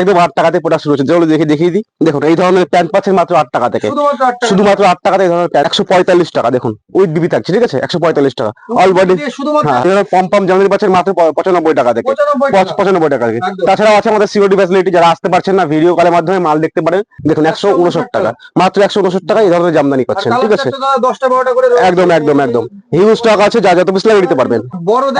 একদম 8 টাকাতে প্রোডাক্ট শুরু হচ্ছে, যেগুলো দেখিয়ে দিই। দেখুন এই ধরনের প্যান্ট পাচ্ছেন মাত্র 8 টাকা থেকে, শুধুমাত্র 8 টাকাতে এই ধরনের প্যান্ট। 145 টাকা দেখুন, উইথ বিবি থাকছে, ঠিক আছে, 145 টাকা অল বডি। হ্যাঁ, পম পম জামদানি পাচ্ছেন মাত্র 95 টাকা থেকে, 95 টাকা থেকে। তাছাড়াও আছে আমাদের সিওডি ফ্যাসিলিটি, যারা আসতে পারছেন না ভিডিও কলের মাধ্যমে মাল দেখতে পারেন। দেখুন 159 টাকা, মাত্র 159 টাকা এই ধরনের জামদানি পাচ্ছেন, ঠিক আছে। একদম একদম একদম হিউজ স্টক আছে, যা যত পিস লাগে নিতে পারবেন।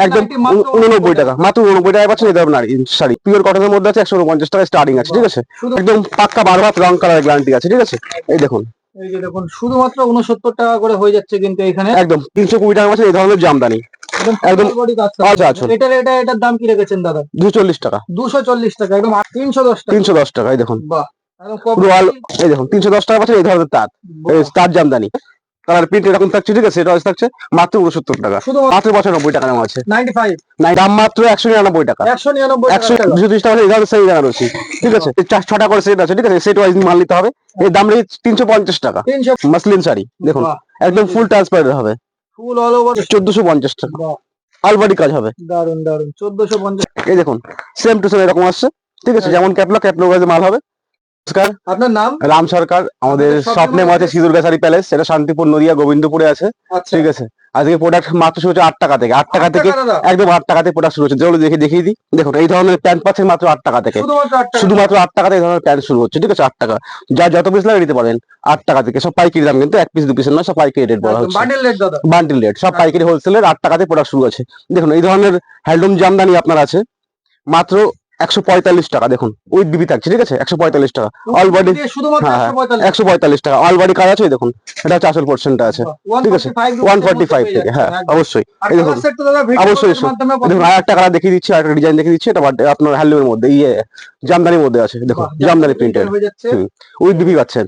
একদম 89 টাকা, মাত্র 89 টাকায় পাচ্ছেন এই ধরনের শাড়ি। পিওর কটনের মধ্যে আছে, 149 টাকা স্টার্টিং আছে, ঠিক আছে। একদম পাক্কা বারবার রং কালার গ্যারান্টি আছে, ঠিক আছে। এই দেখুন, এই যে দেখুন শুধুমাত্র 69 টাকা করে হয়ে যাচ্ছে কিন্তু এখানে। একদম 320 টাকা পাচ্ছেন এই ধরনের জামদানি। একদম এটার দাম কি রেখেছেন দাদা? 240 টাকা, 240 টাকা, একদম 310 টাকা। 310 টাকা। এই দেখুন, বাহ, এই দেখুন 310 টাকা পাচ্ছেন এই ধরনের তাঁত, তাঁত জামদানি। কালার প্রিন্ট এরকম থাকছে, ঠিক আছে। এটা থাকছে মাত্র 69 টাকা, মাত্র 95 টাকা দাম আছে। 95 দাম মাত্র 199 টাকা, 130 টাকা এই ধরনের সেই জায়গা রয়েছে, ঠিক আছে। 6টা করে সেট আছে, ঠিক আছে। সেট ওয়াইজ মাল নিতে হবে। এই দাম রেখে 350 টাকা মাসলিন শাড়ি। দেখুন একদম ফুল ট্রান্সপারেন্ট হবে, ফুল অল ওভার 1450 টাকা অলবডি কাজ হবে। দারুন দারুন 1450। এই দেখুন সেম টু সেম এরকম আসছে, ঠিক আছে। যেমন ক্যাটলগ মাল হবে। নমস্কার, আপনার নাম? রাম সরকার। আমাদের শপ নেম আছে সিঁদুরগা শাড়ি প্যালেস, এটা শান্তিপুর নদিয়া গোবিন্দপুরে আছে, ঠিক আছে। আজকে প্রোডাক্ট মাত্র শুরু হচ্ছে 8 টাকা থেকে, 8 টাকা থেকে, একদম 8 টাকাতে প্রোডাক্ট শুরু হচ্ছে, যেগুলো দেখিয়ে দিই। দেখুন এই ধরনের প্যান্ট পাচ্ছেন মাত্র 8 টাকা থেকে, শুধুমাত্র 8 টাকাতে এই ধরনের প্যান্ট শুরু হচ্ছে, ঠিক আছে। 8 টাকা, যা যত পিস লাগে নিতে পারেন 8 টাকা থেকে। সব পাইকারি দাম, কিন্তু 1 পিস 2 পিসের নয়, সব পাইকারি রেট বলা হচ্ছে। বান্ডিল রেট সব পাইকারি হোলসেলের 8 টাকাতে প্রোডাক্ট শুরু আছে। দেখুন এই ধরনের হ্যান্ডলুম জামদানি আপনার আছে মাত্র 145 টাকা। দেখুন উইথ বিবি থাকছে, ঠিক আছে, 145 টাকা অল বডি। হ্যাঁ, 145 টাকা অল বডি কাজ আছে। দেখুন এটা হচ্ছে আসল পোর্শনটা আছে, ঠিক আছে। 145 থেকে, হ্যাঁ অবশ্যই। এই দেখুন অবশ্যই দেখুন আরেকটা কালার দেখিয়ে দিচ্ছি, আরেকটা ডিজাইন দেখিয়ে দিচ্ছি। এটা আপনার হ্যান্ডলুমের মধ্যে, জামদানির মধ্যে আছে। দেখুন জামদানি প্রিন্টের উইথ বিবি পাচ্ছেন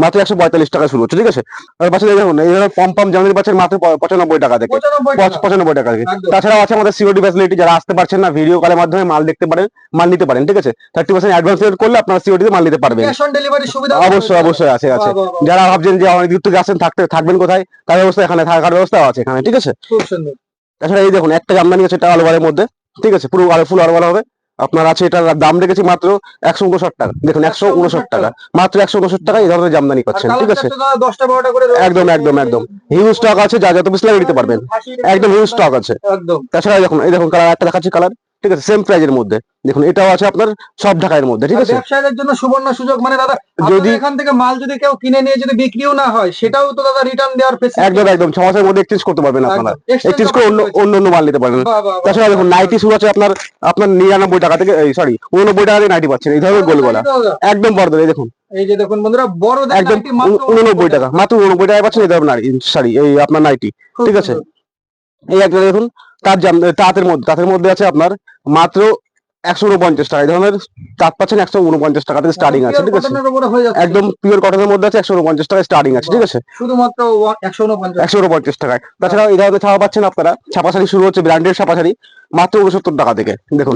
মাত্র 145 টাকা শুরু হচ্ছে, ঠিক আছে। আর পাশে দেখুন এই ধরনের পম পম জামদানি পাচ্ছেন মাত্র 95 টাকা থেকে, 95 টাকা থেকে। তাছাড়াও আছে আমাদের সিওডি ফ্যাসিলিটি, যারা আসতে পারছেন না ভিডিও কলের মাধ্যমে মাল দেখতে পারেন, মাল নিতে পারেন, ঠিক আছে। 30% অ্যাডভান্স পেমেন্ট করলে আপনারা সিওডি তে মাল নিতে পারবেন। ক্যাশ অন ডেলিভারি সুবিধা অবশ্যই অবশ্যই আছে। যারা ভাবছেন যে অনেক দূর থেকে আসেন, থাকবেন কোথায়, তার ব্যবস্থা এখানে, থাকার ব্যবস্থাও আছে এখানে, ঠিক আছে। খুব সুন্দর। তাছাড়া এই দেখুন একটা জামদানি আছে, এটা আলবারের মধ্যে, ঠিক আছে, পুরো ফুল আলবার হবে আপনার আছে। এটার দাম রেখেছি মাত্র 159 টাকা। দেখুন 159 টাকা, মাত্র 159 টাকা এই ধরনের জামদানি পাচ্ছেন, ঠিক আছে। একদম একদম একদম হিউজ স্টক আছে, যা যত পিস লাগে নিতে পারবেন। একদম হিউজ স্টক আছে। তাছাড়া দেখুন এই দেখুন কালার একটা দেখাচ্ছি, কালার, ঠিক আছে, সেম প্রাইজের মধ্যে। দেখুন এটাও আছে আপনার সব ঢাকার মধ্যে, ঠিক আছে। ব্যবসায়ীদের জন্য সুবর্ণ সুযোগ, মানে দাদা যদি এখান থেকে মাল যদি কেউ কিনে নিয়ে যদি বিক্রিও না হয়, সেটাও তো দাদা রিটার্ন দেওয়ার ফেসিলিটি। একদম একদম 6 মাসের মধ্যে এক্সচেঞ্জ করতে পারবেন আপনারা, এক্সচেঞ্জ করে অন্য মাল নিতে পারবেন। তাছাড়া দেখুন নাইটি শুরু আছে আপনার 99 টাকা থেকে, সরি 89 টাকা থেকে নাইটি পাচ্ছেন এই ধরনের গোলগলা, একদম বড়। এই দেখুন, এই যে দেখুন বন্ধুরা, বড় একদম 89 টাকা, মাত্র 89 টাকায় পাচ্ছেন এই ধরনের শাড়ি, এই আপনার নাইটি, ঠিক আছে। এই একটা দেখুন তাঁতের মধ্যে আছে আপনার মাত্র 149 টাকা। এই ধরনের তাঁত পাচ্ছেন 149 টাকা থেকে স্টার্টিং আছে, ঠিক আছে। একদম পিওর কটনের মধ্যে আছে, 149 টাকা স্টার্টিং আছে, ঠিক আছে, শুধুমাত্র 149 টাকায়। তাছাড়া এই ধরনের ছাপা পাচ্ছেন আপনারা, ছাপা শাড়ি শুরু হচ্ছে ব্র্যান্ডেড ছাপা শাড়ি মাত্র 69 টাকা থেকে। দেখুন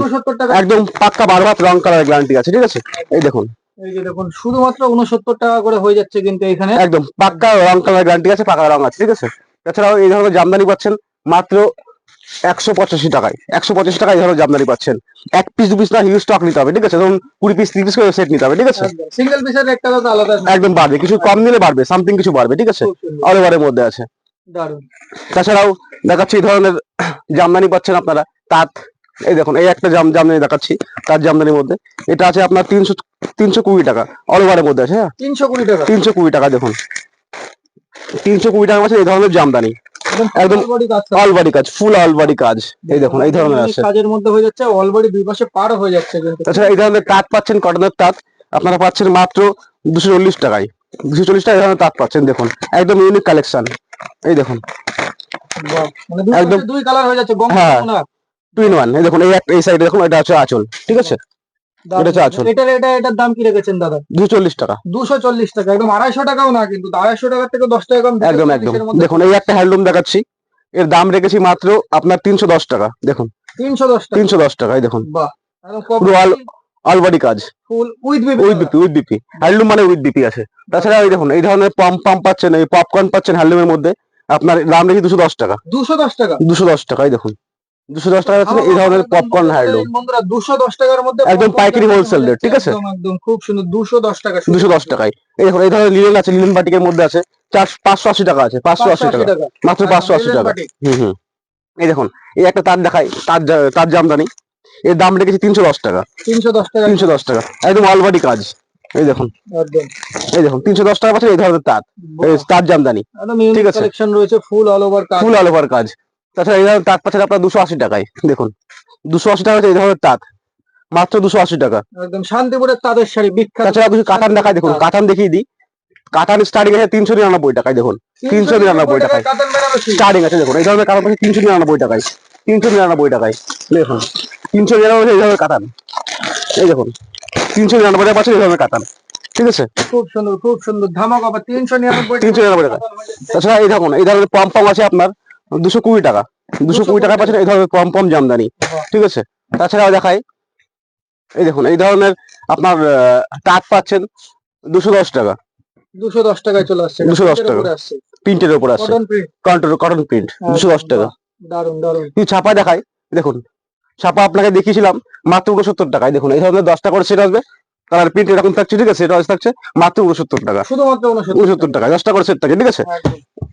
একদম পাক্কা বারবার রং কালার গ্যারান্টি আছে, ঠিক আছে। এই দেখুন, এই যে দেখুন শুধুমাত্র 69 টাকা করে হয়ে যাচ্ছে কিন্তু এখানে, একদম পাক্কা রং কালার গ্যারান্টি আছে, পাকা রং আছে, ঠিক আছে। তাছাড়াও এই ধরনের জামদানি পাচ্ছেন মাত্র 185 টাকায়, 185 টাকায় এই ধরনের জামদানি পাচ্ছেন। 1 পিস 2 পিস না, হিউজ স্টক নিতে হবে, ঠিক আছে। ধরুন 20 পিস 30 পিস করে সেট নিতে হবে, ঠিক আছে। সিঙ্গেল পিসের রেটটা তো আলাদা, একদম বাড়বে, কিছু কম নিলে বাড়বে, সামথিং কিছু বাড়বে, ঠিক আছে। অল ওভারের মধ্যে আছে। দারুন। তাছাড়াও দেখাচ্ছি এই ধরনের জামদানি পাচ্ছেন আপনারা তাঁত। এই দেখুন এই একটা জামদানি দেখাচ্ছি তাঁত জামদানির মধ্যে, এটা আছে আপনার 320 টাকা অল ওভারের মধ্যে আছে। হ্যাঁ 320 টাকা, 320 টাকা। দেখুন 320 টাকা আছে এই ধরনের জামদানি, একদম অল বডি কাজ, ফুল অল বডি কাজ। এই দেখুন এই ধরনের আছে, কাজের মধ্যে হয়ে যাচ্ছে, অল বডি দুই পাশে পার হয়ে যাচ্ছে। তাছাড়া এই ধরনের তাঁত পাচ্ছেন, কটনের তাঁত আপনারা পাচ্ছেন মাত্র 240 টাকায়, 240 টাকা এই ধরনের তাঁত পাচ্ছেন। দেখুন একদম ইউনিক কালেকশন। এই দেখুন একদম দুই কালার হয়ে যাচ্ছে, হ্যাঁ 2 in 1। এই দেখুন এই সাইডে দেখুন, এটা হচ্ছে আঁচল, ঠিক আছে। এটা হচ্ছে আঁচল। এটার দাম কি রেখেছেন দাদা? 240 টাকা, 240 টাকা, একদম 250 টাকাও না কিন্তু, 250 টাকার থেকে 10 টাকা কম। একদম একদম। দেখুন এই একটা হ্যান্ডলুম দেখাচ্ছি, এর দাম রেখেছি মাত্র আপনার 310 টাকা। দেখুন 310 টাকা। এই দেখুন পুরো অল বডি কাজ, ফুল উইথ বিপি হ্যান্ডলুম মানে উইথ বিপি আছে। তাছাড়া এই দেখুন এই ধরনের পাম্প পাচ্ছেন, এই পপকর্ন পাচ্ছেন হ্যান্ডলুমের মধ্যে, আপনার দাম রেখেছি 210 টাকা, 210 টাকা, 210 টাকা। এই দেখুন 210 টাকা পাচ্ছেন এই ধরনের পপকর্ন হ্যান্ডলুম, বন্ধুরা 210 টাকার মধ্যে একদম popcorn পাইকারি দেখানো হোলসেল রেট, হচ্ছে, ঠিক আছে? একদম একদম খুব সুন্দর 210 টাকা শুধু 210 টাকায়। এই দেখুন এই ধরনের লিনেন আছে, লিনেন বাটিকের মধ্যে আছে 580 টাকা আছে, 580 টাকা, 580 টাকা মাত্র একদম 580 লিনেন টাকা। বাটিক। হুম। এই দেখুন এই একটা তার দেখাই, তার জামদানি, এর দাম রেখেছি 310 টাকা, 310 টাকা 310 টাকা, একদম অলবডি কাজ। এই দেখুন, একদম এই দেখুন 310 টাকা পাচ্ছেন এই ধরনের তার, এই তার জামদানি, একদম ইউনিক ঠিক আছে? কালেকশন রয়েছে, ফুল অল ওভার কাজ। ফুল অল ওভার কাজ। তাছাড়া এই ধরনের তাঁত পাচ্ছেন আপনার 280 টাকায়, দেখুন 280 টাকা হচ্ছে এই ধরনের তাঁত, মাত্র 280 টাকা। একদম শান্তিপুরের তাঁতের শাড়ি বিখ্যাত। তাছাড়া কিছু কাতান দেখায়, দেখুন তাঁত। কাতান দেখিয়ে দিই, কাতান স্টার্টিং আছে 399 টাকায়, দেখুন 399 টাকায় কাতান বেনারসি। স্টার্টিং আছে। দেখুন এই ধরনের কাতান পাচ্ছেন 399 টাকায়, 399 টাকায়, দেখুন 399 এই ধরনের কাতান, এই দেখুন 399 টাকা পাচ্ছেন এই ধরনের কাতান, ঠিক আছে? খুব সুন্দর খুব সুন্দর ধামাকা অফার 399 399 টাকা। তাছাড়া এই দেখুন এই ধরনের পম আছে আপনার 220 টাকা, 220 টাকা পাচ্ছেন এই ধরনের পম জামদানি, ঠিক আছে? তাছাড়াও দেখাই, এই দেখুন এই ধরনের আপনার তাঁত পাচ্ছেন 210 টাকা, 210 টাকায় চলে আসছে, 210 টাকা। উপরে আসছে প্রিন্টের উপর আছে, কটন প্রিন্ট। কটন প্রিন্ট, 210 টাকা। দারুন দারুন কিছু ছাপা দেখাই, দেখুন ছাপা আপনাকে দেখিয়েছিলাম মাত্র 69 টাকায়, দেখুন এই ধরনের 10টা করে সেট আসবে, কালার প্রিন্ট এরকম থাকছে, ঠিক আছে? এটা থাকছে মাত্র 69 টাকা, শুধুমাত্র 69 টাকা, 10টা করে সেট থাকে, ঠিক আছে?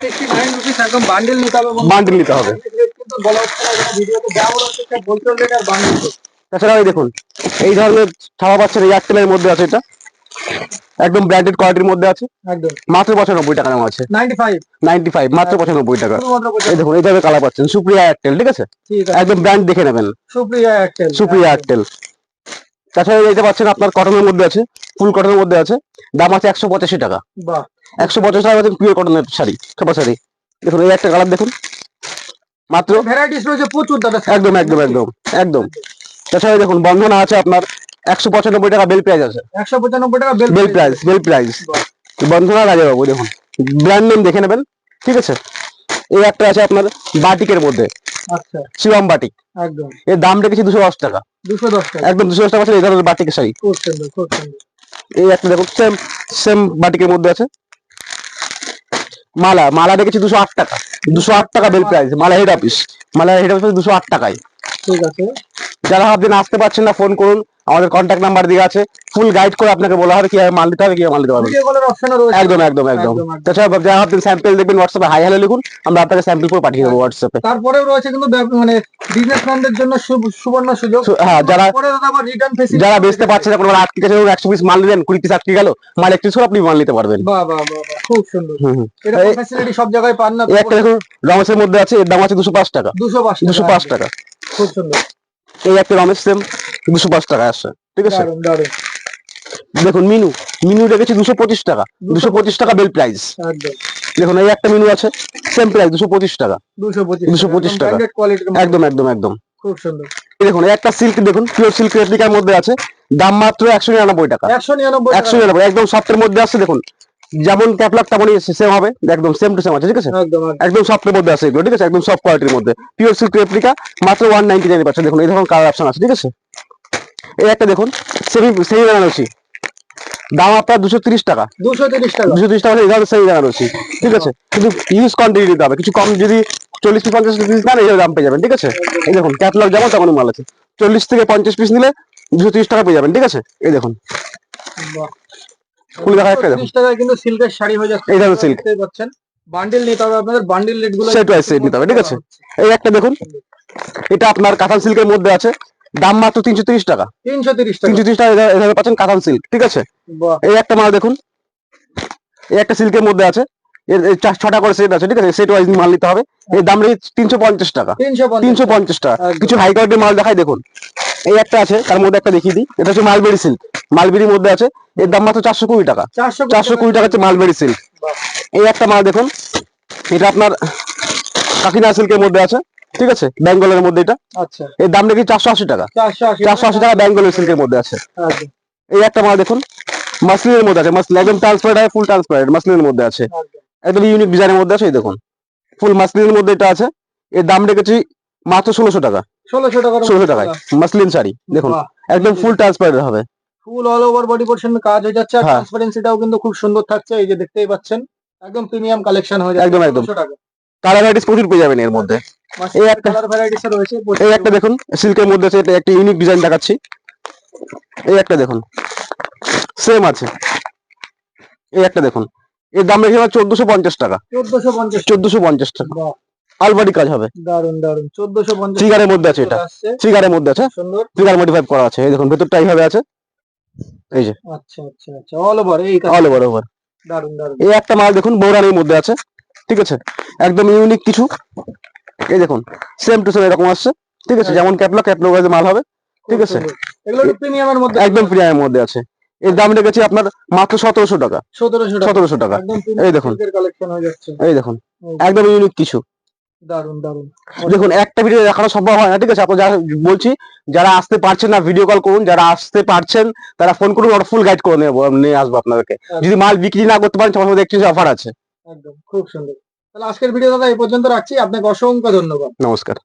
69 রুপিস একদম বান্ডেল নিতে হবে বন্ধুরা। বান্ডিল নিতে হবে। কিন্তু বলা হচ্ছে না, এখানে ভিডিওতে যা বলা হচ্ছে সব হোলসেল রেট আর বান্ডেল। তাছাড়া এই দেখুন এই ধরনের ছাপা পাচ্ছেন এয়ারটেলের মধ্যে আছে, এটা একদম ব্র্যান্ডেড কোয়ালিটির মধ্যে আছে, একদম মাত্র 95 টাকা দাম আছে, 95 95, মাত্র 95 টাকা। শুধুমাত্র এই দেখুন এই ধরনের কালার পাচ্ছেন, সুপ্রিয়া এয়ারটেল, ঠিক আছে? ঠিক আছে একদম ব্র্যান্ড দেখে নেবেন, সুপ্রিয়া এয়ারটেল। সুপ্রিয়া এয়ারটেল। তাছাড়া এটা পাচ্ছেন আপনার কটনের মধ্যে আছে, ফুল কটনের মধ্যে আছে, দাম আছে 185 টাকা, বাহ 185 টাকা পাচ্ছেন পিওর কটনের শাড়ি, ছাপা শাড়ি। দেখুন এই একটা কালার দেখুন, মাত্র, ভ্যারাইটিস রয়েছে প্রচুর দাদা। একদম একদম একদম একদম। তাছাড়া দেখুন বন্ধনা আছে আপনার 195 টাকা বেল প্রাইস আছে, 195 টাকা বেল প্রাইস বন্ধনা রাজাবাবু, দেখুন ব্র্যান্ড নেম দেখে নেবেন, ঠিক আছে? এই একটা আছে আপনার বাটিকের মধ্যে, আচ্ছা শিবম বাটিক, একদম এর দাম রেখেছি 210 টাকা, 210 টাকা একদম 210 টাকা পাচ্ছেন এই ধরনের বাটিকের শাড়ি। খুব সুন্দর খুব সুন্দর। এই একটা দেখুন সেম বাটিকের মধ্যে আছে, মালা রেখেছি 208 টাকা, 208 টাকা বেল প্রাইস, মালা হেড অফিস 208 টাকায়। ঠিক আছে যারা ভাবছেন আসতে পারছেন না, ফোন করুন, আমাদের কন্ট্যাক্ট নাম্বার দেওয়া আছে, ফুল গাইড করে আপনাকে বলা হবে কিভাবে মাল দিতে হবে, কিভাবে মাল দিতে পারবেন। ভিডিও কলের অপশনও রয়েছে। একদম একদম একদম। তাছাড়া যারা ভাবছেন স্যাম্পল দেখবেন, হোয়াটসঅ্যাপে হাই হ্যালো লিখুন, আমরা আপনাকে স্যাম্পল করে পাঠিয়ে দেবো হোয়াটসঅ্যাপে। তারপরেও রয়েছে কিন্তু মানে বিজনেসম্যানদের জন্য সুবর্ণ সুযোগ। হ্যাঁ, পরে দাদা আবার রিটার্ন ফেসিলিটি যারা বেচতে পারছেন না, কোনো আটকে গেছে, 100 পিস মাল নিলেন, 20 পিস আটকে গেল, মাল 31 করে আপনি মাল নিতে পারবেন। বাহ বাহ বাহ বাহ, খুব সুন্দর। হুম। এরকম ফ্যাসিলিটি সব জায়গায় পান না। এই একটা দেখুন রমেশের মধ্যে আছে, এর দাম আছে 205 টাকা, 205 টাকা। খুব সুন্দর এই একটা রমেশ সেম 205 টাকা আসছে, ঠিক আছে? দারুন দারুন দেখুন মিনু রেখেছি 225 টাকা, 225 টাকা বেল প্রাইস। একদম দেখুন এই একটা মিনু আছে, সেম প্রাইস 225 টাকা, 225 টাকা, ব্র্যান্ডেড কোয়ালিটির একদম একদম একদম। খুব সুন্দর। এই দেখুন এই একটা সিল্ক, দেখুন পিওর সিল্ক রেপ্লিকার মধ্যে আছে, দাম মাত্র 199 টাকা, 199 199, একদম সফটের মধ্যে আছে। দেখুন যেমন ক্যাটলগ তেমনই সেম হবে, একদম সেম টু সেম আছে, ঠিক আছে? একদম একদম সফটের মধ্যে আছে এগুলো, ঠিক আছে? একদম সফট কোয়ালিটির মধ্যে পিওর সিল্ক রেপ্লিকা, মাত্র 199 পাচ্ছেন। দেখুন এই ধরনের কালার অপশন আছে, ঠিক আছে? এই একটা দেখুন সেমি বেনারসি, দাম আপনার 230 টাকা, 230 টাকা 230 টাকা এই ধরনের সেমি বেনারসি, ঠিক আছে? কিন্তু ইউজ কোয়ান্টিটি দিতে হবে, কিছু কম, যদি 40 পিস 50 পিস নেন এই দাম পেয়ে যাবেন, ঠিক আছে? এই দেখুন ক্যাটলগ যেমন তেমনই মাল আছে, 40 থেকে 50 পিস নিলে 230 টাকা পেয়ে যাবেন, ঠিক আছে? এই দেখুন বাহ খুলে দেখা একটা দেখুন 30 টাকায় কিন্তু সিল্কের শাড়ি হয়ে যাচ্ছে। এই ধরনের সিল্ক, দেখতে পাচ্ছেন বান্ডেল নিতে হবে আপনাদের, বান্ডেল রেট গুলো সেট ওয়াইজ সেট নিতে হবে, ঠিক আছে? এই একটা দেখুন, এটা আপনার কাতান সিল্কের মধ্যে আছে, দাম মাত্র 330 টাকা, 330 টাকা 330 টাকা এভাবে পাচ্ছেন কাতান সিল্ক, ঠিক আছে? বাহ এই একটা মাল দেখুন, এই একটা সিল্কের মধ্যে আছে, এর 6টা করে সেট আছে, ঠিক আছে? সেট ওয়াইজ মাল নিতে হবে, এর দাম রেখে 350 টাকা, 350 টাকা। একদম। কিছু হাই কোয়ালিটির মাল দেখাই, দেখুন এই একটা আছে, তার মধ্যে একটা দেখিয়ে দিই, এটা হচ্ছে মালবেরি সিল্ক, মালবেরির মধ্যে আছে, এর দাম মাত্র 420 টাকা, 420 টাকা হচ্ছে মালবেরি সিল্ক। বাহ এই একটা মাল দেখুন, এটা আপনার কাকিনা সিল্কের মধ্যে আছে, ঠিক আছে? বেঙ্গলের মধ্যে, এটা আচ্ছা এর দাম রেখে 480 টাকা, 480 টাকা বেঙ্গলের সিল্কের মধ্যে আছে। একদম এই একটা মাল দেখুন মাসলিনের মধ্যে আছে, মাসলিন একদম ট্রান্সপারেন্ট হয়, ফুল ট্রান্সপারেন্ট মাসলিনের মধ্যে আছে, একদম একদম ইউনিক ডিজাইনের মধ্যে আছে। এই দেখুন ফুল মাসলিনের মধ্যে এটা আছে, এর দাম রেখেছি মাত্র 1600 টাকা, 1600 টাকার 1600 টাকায় মাসলিন শাড়ি, দেখুন বাহ। একদম ফুল ট্রান্সপারেন্ট হবে, ফুল অল ওভার বডি পোরশন কাজ হয়ে যাচ্ছে, আর হ্যাঁ। ট্রান্সপারেন্সিটাও কিন্তু খুব সুন্দর থাকছে। এই যে দেখতেই পাচ্ছেন একদম প্রিমিয়াম কালেকশন হয়ে যাচ্ছে, একদম, একদম। 1600 টাকা। কালার ভ্যারাইটিস প্রচুর পেয়ে যাবেন এর মধ্যে। এই একটা কালার ভ্যারাইটিস রয়েছে এই একটা দেখুন সিল্কের মধ্যে আছে, এটা একটা ইউনিক ডিজাইন দেখাচ্ছি। এই একটা দেখুন সেম আছে। এই একটা দেখুন, এর দাম রেখে 1450 টাকা। 1450 1450 টাকা বাহ আলবাড়ি কাজ হবে। দারুন দারুন 1450 ফিগারের মধ্যে আছে, এটা ফিগারের মধ্যে আছে, সুন্দর। ফিগার মডিফাই করা আছে। এই দেখুন ভেতরটা এইভাবে আছে, এই যে আচ্ছা আচ্ছা আচ্ছা অল ওভার এই কাজ অল ওভার ওভার। দারুন দারুন এই একটা মাল দেখুন বৌরানির মধ্যে আছে, ঠিক আছে, একদম ইউনিক কিছু। এই দেখুন সেম টু সেম এরকম আসছে, ঠিক আছে, যেমন ক্যাটলগ মাল হবে, ঠিক আছে, এগুলো একটু প্রিমিয়ামের মধ্যে একদম প্রিমিয়ামের মধ্যে আছে। এর দাম রেখেছি আপনার মাত্র 1700 টাকা। 1700 টাকা। একদম এই দেখুন কালেকশন হয়ে যাচ্ছে এই দেখুন একদম ইউনিক কিছু। দারুন দারুন দেখুন একটা ভিডিও দেখানো সম্ভব হয় না, ঠিক আছে, আপনার যারা বলছি যারা আসতে পারছেন না ভিডিও কল করুন, যারা আসতে পারছেন তারা ফোন করুন, ওরা ফুল গাইড করে নিয়ে আসবো আপনাদেরকে। যদি মাল বিক্রি না করতে পারেন তোমার মধ্যে এক্সচেঞ্জ অফার আছে। একদম খুব সুন্দর। তাহলে আজকের ভিডিও দাদা এই পর্যন্ত রাখছি, আপনাকে অসংখ্য ধন্যবাদ। নমস্কার।